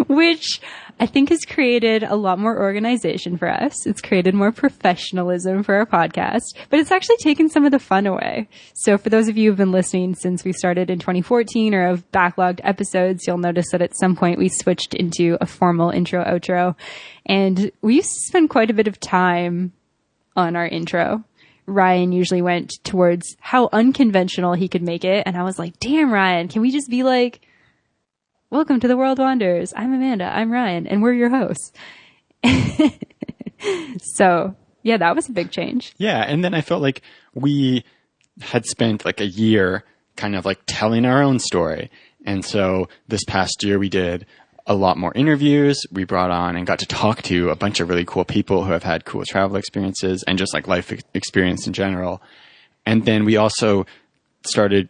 which I think has created a lot more organization for us. It's created more professionalism for our podcast, but it's actually taken some of the fun away. So for those of you who've been listening since we started in 2014 or have backlogged episodes, you'll notice that at some point we switched into a formal intro outro, and we used to spend quite a bit of time on our intro. Ryan usually went towards how unconventional he could make it. And I was like, damn, Ryan, can we just be like, welcome to the World Wanders. I'm Amanda. I'm Ryan. And we're your hosts. So yeah, that was a big change. Yeah. And then I felt like we had spent like a year kind of like telling our own story. And so this past year we did a lot more interviews. We brought on and got to talk to a bunch of really cool people who have had cool travel experiences and just like life experience in general. And then we also started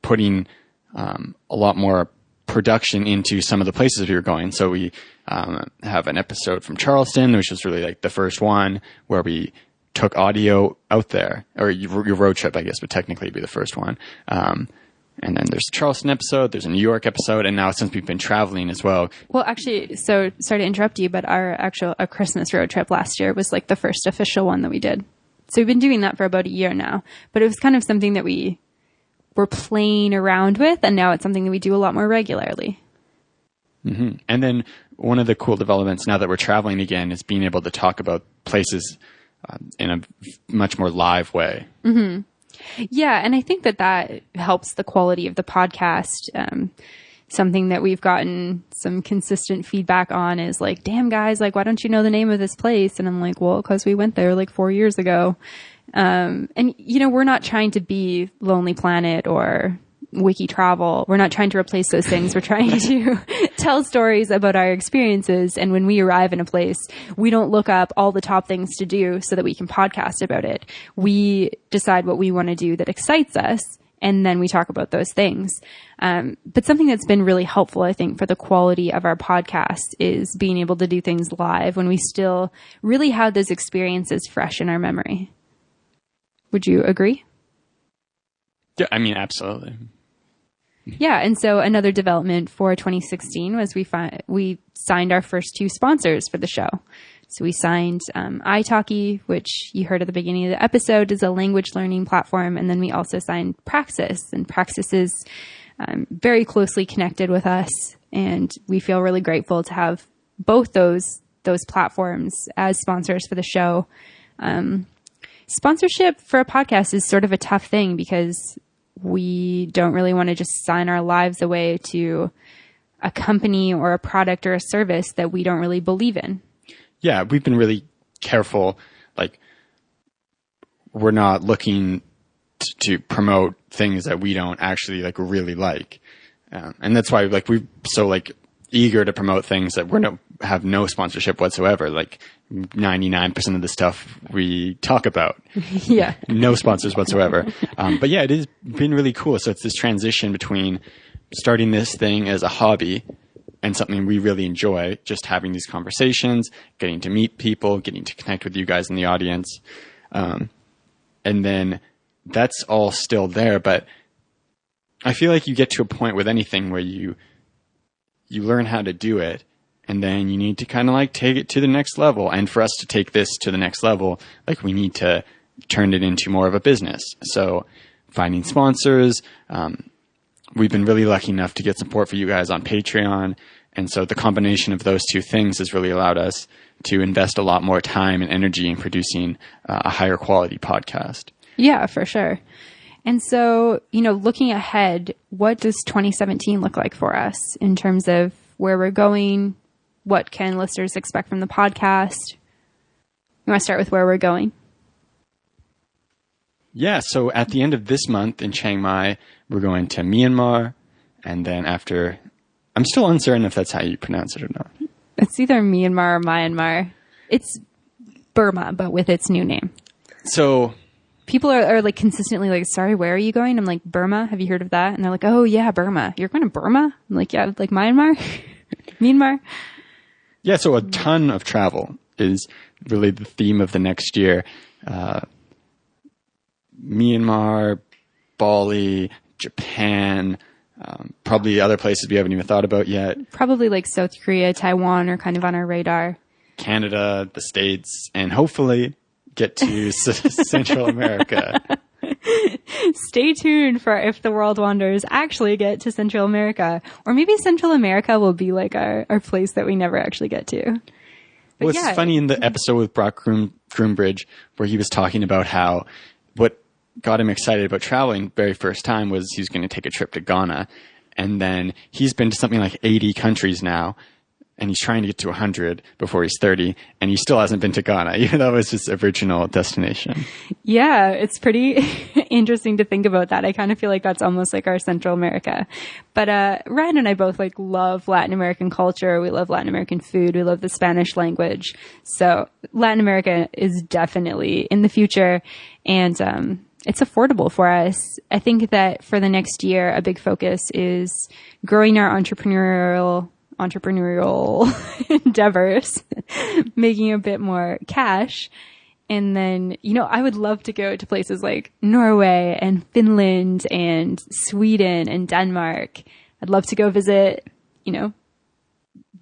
putting a lot more production into some of the places we were going. So we have an episode from Charleston, which was really like the first one where we took audio out there, or your road trip, I guess, would technically be the first one. And then there's a Charleston episode, there's a New York episode, and now since we've been traveling as well. Well, actually, so sorry to interrupt you, but our Christmas road trip last year was like the first official one that we did. So we've been doing that for about a year now, but it was kind of something that we were playing around with, and now it's something that we do a lot more regularly. Mm-hmm. And then one of the cool developments now that we're traveling again is being able to talk about places in a much more live way. Mm-hmm. Yeah, and I think that helps the quality of the podcast. Something that we've gotten some consistent feedback on is like, damn guys, like, why don't you know the name of this place? And I'm like, well, because we went there like 4 years ago. And you know, we're not trying to be Lonely Planet or Wiki Travel. We're not trying to replace those things. We're trying to tell stories about our experiences. And when we arrive in a place, we don't look up all the top things to do so that we can podcast about it. We decide what we want to do that excites us, and then we talk about those things. But something that's been really helpful, I think, for the quality of our podcast is being able to do things live when we still really have those experiences fresh in our memory. Would you agree? Yeah, I mean, absolutely. Yeah, and so another development for 2016 was we signed our first 2 sponsors for the show. So we signed italki, which you heard at the beginning of the episode, is a language learning platform, and then we also signed Praxis, and Praxis is very closely connected with us, and we feel really grateful to have both those platforms as sponsors for the show. Sponsorship for a podcast is sort of a tough thing because we don't really want to just sign our lives away to a company or a product or a service that we don't really believe in. Yeah, we've been really careful. Like, we're not looking to promote things that we don't actually like really like. And that's why like we're so like eager to promote things that have no sponsorship whatsoever. Like 99% of the stuff we talk about. Yeah. No sponsors whatsoever. But yeah, it has been really cool. So it's this transition between starting this thing as a hobby and something we really enjoy, just having these conversations, getting to meet people, getting to connect with you guys in the audience. And then that's all still there. But I feel like you get to a point with anything where you learn how to do it, and then you need to kind of like take it to the next level. And for us to take this to the next level, like we need to turn it into more of a business. So finding sponsors, we've been really lucky enough to get support for you guys on Patreon. And so the combination of those two things has really allowed us to invest a lot more time and energy in producing a higher quality podcast. Yeah, for sure. And so, you know, looking ahead, what does 2017 look like for us in terms of where we're going? What can listeners expect from the podcast? You want to start with where we're going? Yeah, so at the end of this month in Chiang Mai, we're going to Myanmar, and then after, I'm still uncertain if that's how you pronounce it or not. It's either Myanmar or Myanmar. It's Burma, but with its new name. So people are like consistently like, sorry, where are you going? I'm like, Burma. Have you heard of that? And they're like, oh yeah, Burma. You're going to Burma? I'm like, yeah, like Myanmar, Myanmar. Yeah, so a ton of travel is really the theme of the next year. Myanmar, Bali, Japan, probably other places we haven't even thought about yet. Probably like South Korea, Taiwan are kind of on our radar. Canada, the States, and hopefully get to Central America. Stay tuned for if the World Wanderers actually get to Central America. Or maybe Central America will be like our place that we never actually get to. But well, it's funny in the episode with Brock Groombridge where he was talking about how what got him excited about traveling very first time was he was going to take a trip to Ghana. And then he's been to something like 80 countries now. And he's trying to get to 100 before he's 30, and he still hasn't been to Ghana, even though it was his original destination. Yeah, it's pretty interesting to think about that. I kind of feel like that's almost like our Central America. But Ryan and I both like love Latin American culture. We love Latin American food. We love the Spanish language. So Latin America is definitely in the future, and it's affordable for us. I think that for the next year, a big focus is growing our entrepreneurial endeavors, making a bit more cash. And then, I would love to go to places like Norway and Finland and Sweden and Denmark. I'd love to go visit,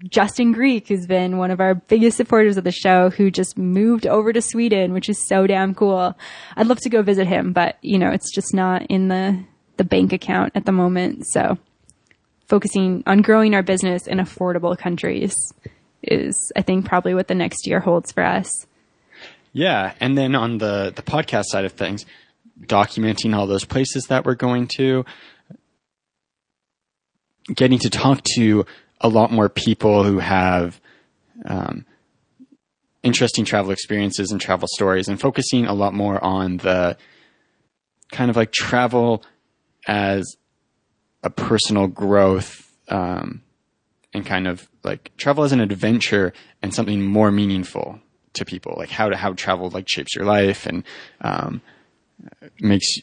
Justin Greek, who's been one of our biggest supporters of the show, who just moved over to Sweden, which is so damn cool. I'd love to go visit him, but, it's just not in the bank account at the moment. So focusing on growing our business in affordable countries is, I think, probably what the next year holds for us. Yeah. And then on the podcast side of things, documenting all those places that we're going to, getting to talk to a lot more people who have interesting travel experiences and travel stories, and focusing a lot more on the kind of like travel as a personal growth, and kind of like travel as an adventure and something more meaningful to people, like how travel like shapes your life and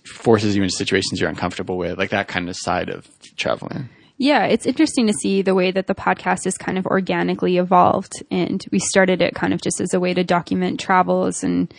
forces you into situations you're uncomfortable with, like that kind of side of traveling. Yeah, it's interesting to see the way that the podcast is kind of organically evolved, and we started it kind of just as a way to document travels, and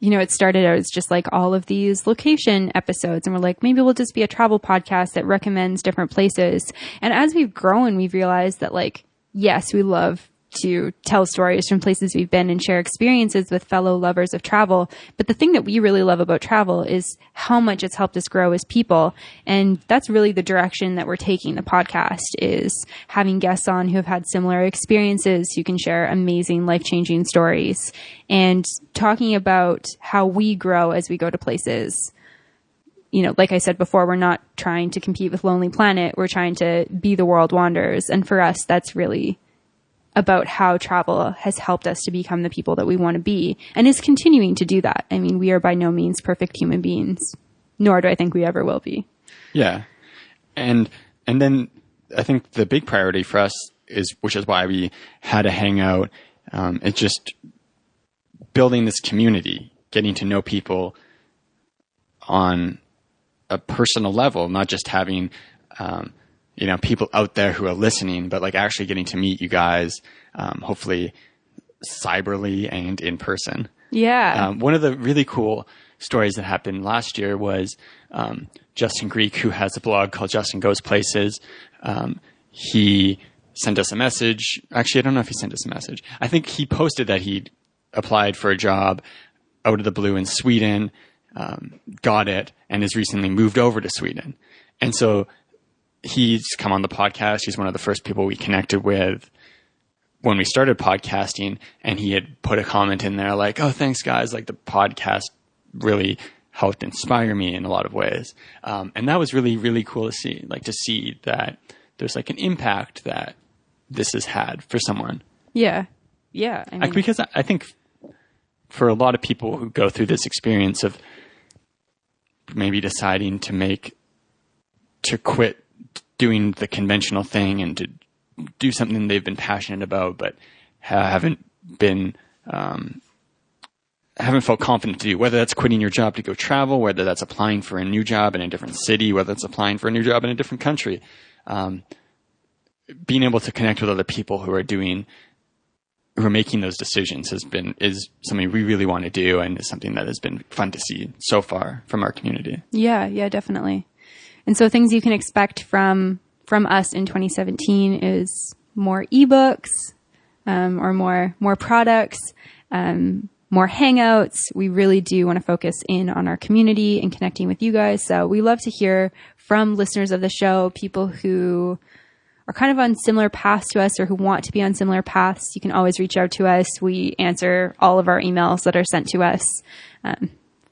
it started out as just like all of these location episodes, and we're like, maybe we'll just be a travel podcast that recommends different places. And as we've grown, we've realized that like, yes, we love to tell stories from places we've been and share experiences with fellow lovers of travel. But the thing that we really love about travel is how much it's helped us grow as people. And that's really the direction that we're taking the podcast, is having guests on who have had similar experiences, who can share amazing life-changing stories, and talking about how we grow as we go to places. Like I said before, we're not trying to compete with Lonely Planet. We're trying to be the World Wanderers. And for us, that's really about how travel has helped us to become the people that we want to be, and is continuing to do that. I mean, we are by no means perfect human beings, nor do I think we ever will be. Yeah. And then I think the big priority for us which is why we had a hangout, it's just building this community, getting to know people on a personal level, not just having, people out there who are listening, but like actually getting to meet you guys, hopefully cyberly and in person. Yeah. One of the really cool stories that happened last year was Justin Greek, who has a blog called Justin Goes Places. He sent us a message. Actually, I don't know if he sent us a message. I think he posted that he'd applied for a job out of the blue in Sweden, got it, and has recently moved over to Sweden. And so he's come on the podcast. He's one of the first people we connected with when we started podcasting, and he had put a comment in there like, oh, thanks guys. Like the podcast really helped inspire me in a lot of ways. And that was really, really cool to see, like to see that there's like an impact that this has had for someone. Yeah. Yeah. Because I think for a lot of people who go through this experience of maybe deciding to quit doing the conventional thing and to do something they've been passionate about, but haven't felt confident to do, whether that's quitting your job to go travel, whether that's applying for a new job in a different city, whether it's applying for a new job in a different country. Being able to connect with other people who are making those decisions is something we really want to do, and is something that has been fun to see so far from our community. Yeah, definitely. And so things you can expect from us in 2017 is more ebooks, or more products, more hangouts. We really do want to focus in on our community and connecting with you guys. So we love to hear from listeners of the show, people who are kind of on similar paths to us or who want to be on similar paths. You can always reach out to us. We answer all of our emails that are sent to us. If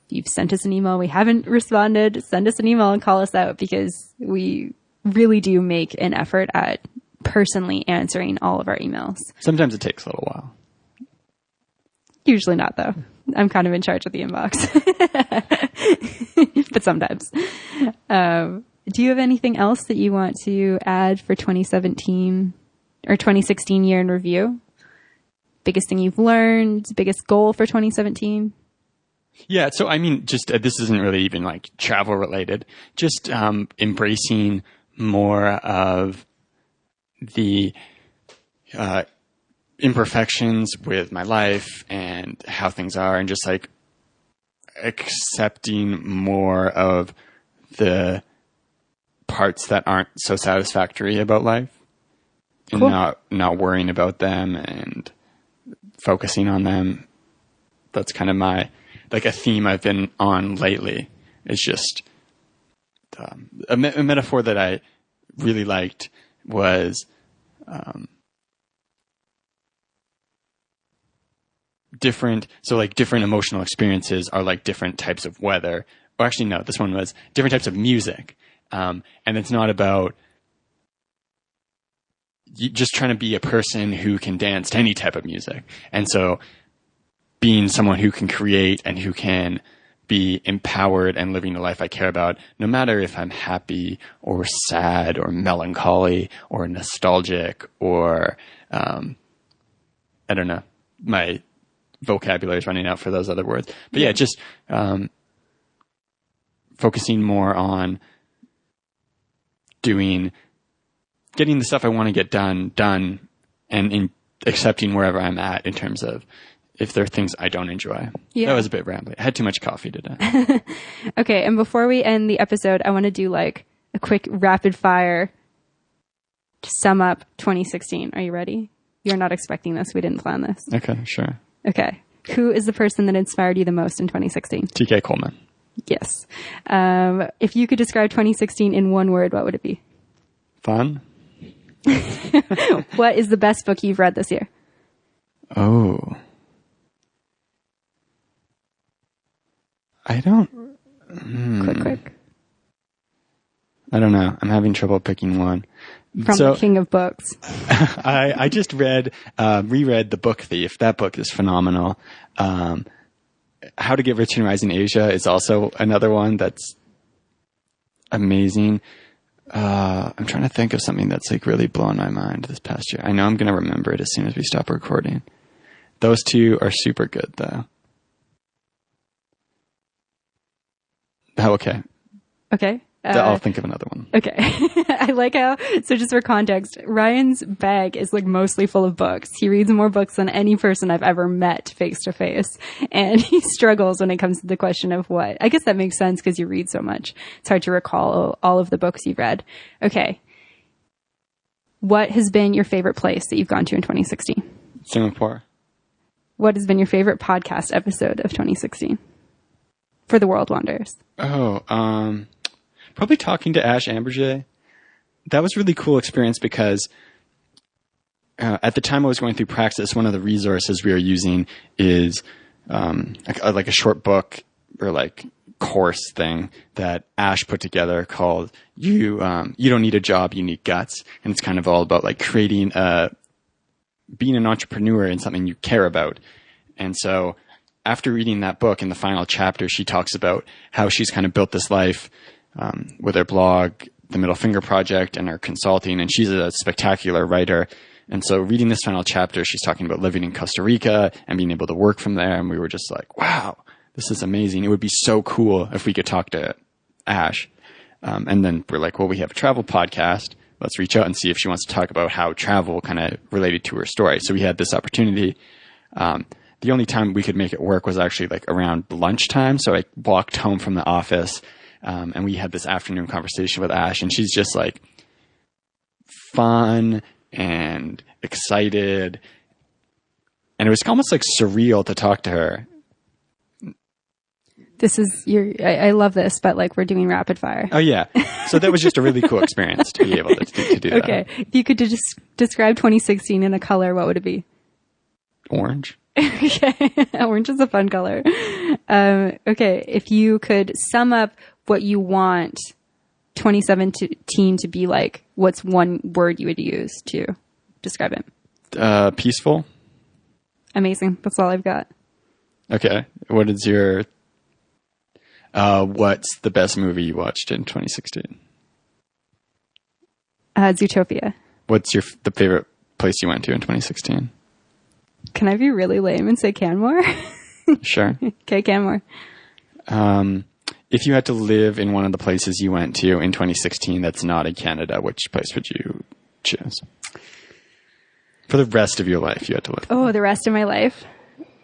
you've sent us an email, we haven't responded, send us an email and call us out, because we really do make an effort at personally answering all of our emails. Sometimes it takes a little while. Usually not, though. I'm kind of in charge of the inbox. But sometimes. Do you have anything else that you want to add for 2017 or 2016 year in review? Biggest thing you've learned, biggest goal for 2017? Yeah. So, I mean, just, this isn't really even like travel related, just, embracing more of the, imperfections with my life and how things are, and just like accepting more of the parts that aren't so satisfactory about life, and cool. not worrying about them and focusing on them. That's kind of a theme I've been on lately. It's just a metaphor that I really liked was different emotional experiences are like different types of weather. Or actually, no, this one was different types of music. And it's not about you just trying to be a person who can dance to any type of music. And so being someone who can create and who can be empowered and living the life I care about, no matter if I'm happy or sad or melancholy or nostalgic or, I don't know, my vocabulary is running out for those other words. But yeah, just focusing more on getting the stuff I want to get done, and in accepting wherever I'm at in terms of if there are things I don't enjoy. Yeah. That was a bit rambling. I had too much coffee today. Okay, and before we end the episode, I want to do like a quick rapid fire to sum up 2016. Are you ready? You're not expecting this. We didn't plan this. Okay, sure. Okay. Who is the person that inspired you the most in 2016? TK Coleman. Yes. If you could describe 2016 in one word, what would it be? Fun. What is the best book you've read this year? Oh. I don't... Quick. I don't know. I'm having trouble picking one. From the King of Books. I just reread The Book Thief. That book is phenomenal. How to Get Rich and Rise in Asia is also another one that's amazing. I'm trying to think of something that's like really blown my mind this past year. I know I'm going to remember it as soon as we stop recording. Those two are super good, though. Oh, okay. Okay. I'll think of another one. Okay. I like how, so just for context, Ryan's bag is like mostly full of books. He reads more books than any person I've ever met face to face. And he struggles when it comes to the question of what. I guess that makes sense because you read so much. It's hard to recall all of the books you've read. Okay. What has been your favorite place that you've gone to in 2016? Singapore. What has been your favorite podcast episode of 2016? For The World Wanders. Probably talking to Ash Amberjay. That was a really cool experience because at the time I was going through Praxis, one of the resources we were using is like a short book or like course thing that Ash put together called You Don't Need a Job, You Need Guts. And it's kind of all about like being an entrepreneur in something you care about. And so after reading that book, in the final chapter, she talks about how she's kind of built this life with her blog, The Middle Finger Project, and her consulting, and she's a spectacular writer. And so reading this final chapter, she's talking about living in Costa Rica and being able to work from there, and we were just like, wow, this is amazing. It would be so cool if we could talk to Ash. And then we're like, well, we have a travel podcast. Let's reach out and see if she wants to talk about how travel kind of related to her story. So we had this opportunity. The only time we could make it work was actually like around lunchtime. So I walked home from the office, and we had this afternoon conversation with Ash, and she's just like fun and excited. And it was almost like surreal to talk to her. This is I love this, but like we're doing rapid fire. Oh yeah. So that was just a really cool experience to be able to do that. Okay. If you could just describe 2016 in a color, what would it be? Orange. Okay. Orange is a fun color. Okay. If you could sum up what you want 2017 to be like, what's one word you would use to describe it? Peaceful. Amazing. That's all I've got. Okay. What is your... what's the best movie you watched in 2016? Zootopia. What's the favorite place you went to in 2016? Can I be really lame and say Canmore? Sure. Okay, Canmore. If you had to live in one of the places you went to in 2016 that's not in Canada, which place would you choose? For the rest of your life, you had to live. Oh, the rest of my life?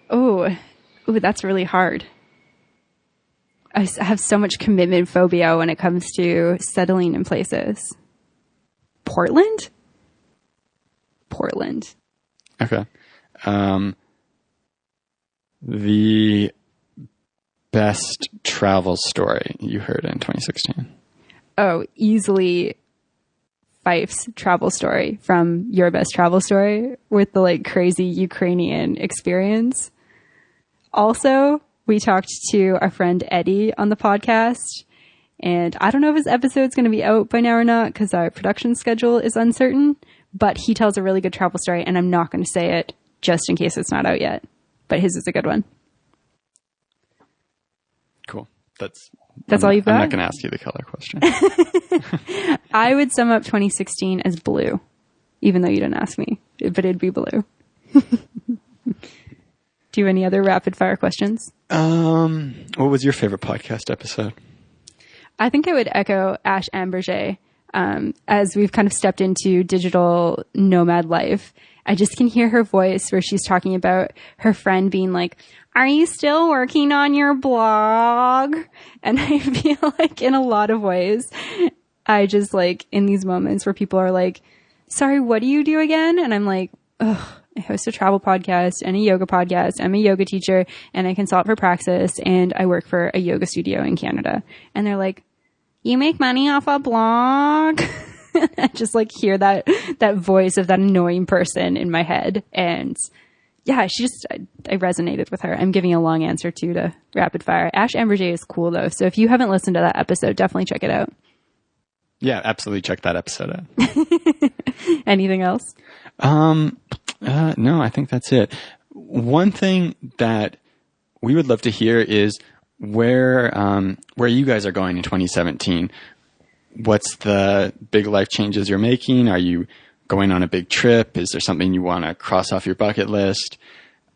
Oh, that's really hard. I have so much commitment phobia when it comes to settling in places. Portland? Okay. The best travel story you heard in 2016? Oh, easily Fife's travel story from Your Best Travel Story with the like crazy Ukrainian experience. Also, we talked to our friend Eddie on the podcast, and I don't know if his episode's going to be out by now or not because our production schedule is uncertain, but he tells a really good travel story, and I'm not going to say it just in case it's not out yet, but his is a good one. Cool. That's all you've got? I'm not going to ask you the color question. I would sum up 2016 as blue, even though you didn't ask me, but it'd be blue. Do you have any other rapid fire questions? What was your favorite podcast episode? I think I would echo Ash Amberger. As we've kind of stepped into digital nomad life, I just can hear her voice where she's talking about her friend being like, are you still working on your blog? And I feel like in a lot of ways, I just like in these moments where people are like, sorry, what do you do again? And I'm like, ugh. I host a travel podcast and a yoga podcast. I'm a yoga teacher and I consult for Praxis and I work for a yoga studio in Canada. And they're like, you make money off a blog? I just like hear that voice of that annoying person in my head. And yeah, I resonated with her. I'm giving a long answer to rapid fire. Ash Amberger is cool though. So if you haven't listened to that episode, definitely check it out. Yeah, absolutely. Check that episode out. Anything else? No, I think that's it. One thing that we would love to hear is where you guys are going in 2017. What's the big life changes you're making? Are you going on a big trip? Is there something you want to cross off your bucket list?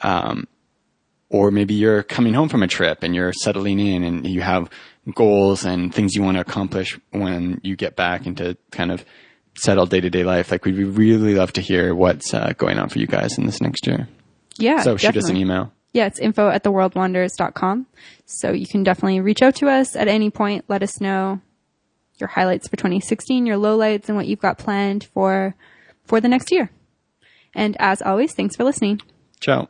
Or maybe you're coming home from a trip and you're settling in and you have goals and things you want to accomplish when you get back into kind of settled day-to-day life. Like we'd really love to hear what's going on for you guys in this next year. Yeah, so shoot definitely. us an email. Yeah, it's info@theworldwanders.com. So you can definitely reach out to us at any point. Let us know your highlights for 2016, your lowlights, and what you've got planned for the next year. And as always, thanks for listening. Ciao.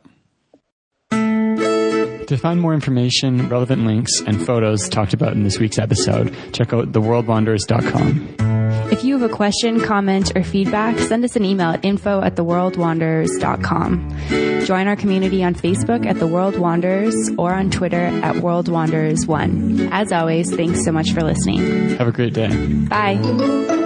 To find more information, relevant links, and photos talked about in this week's episode, check out theworldwanders.com. If you have a question, comment, or feedback, send us an email at info@theworldwanders.com. Join our community on Facebook at The World Wanders or on Twitter at WorldWanders1. As always, thanks so much for listening. Have a great day. Bye.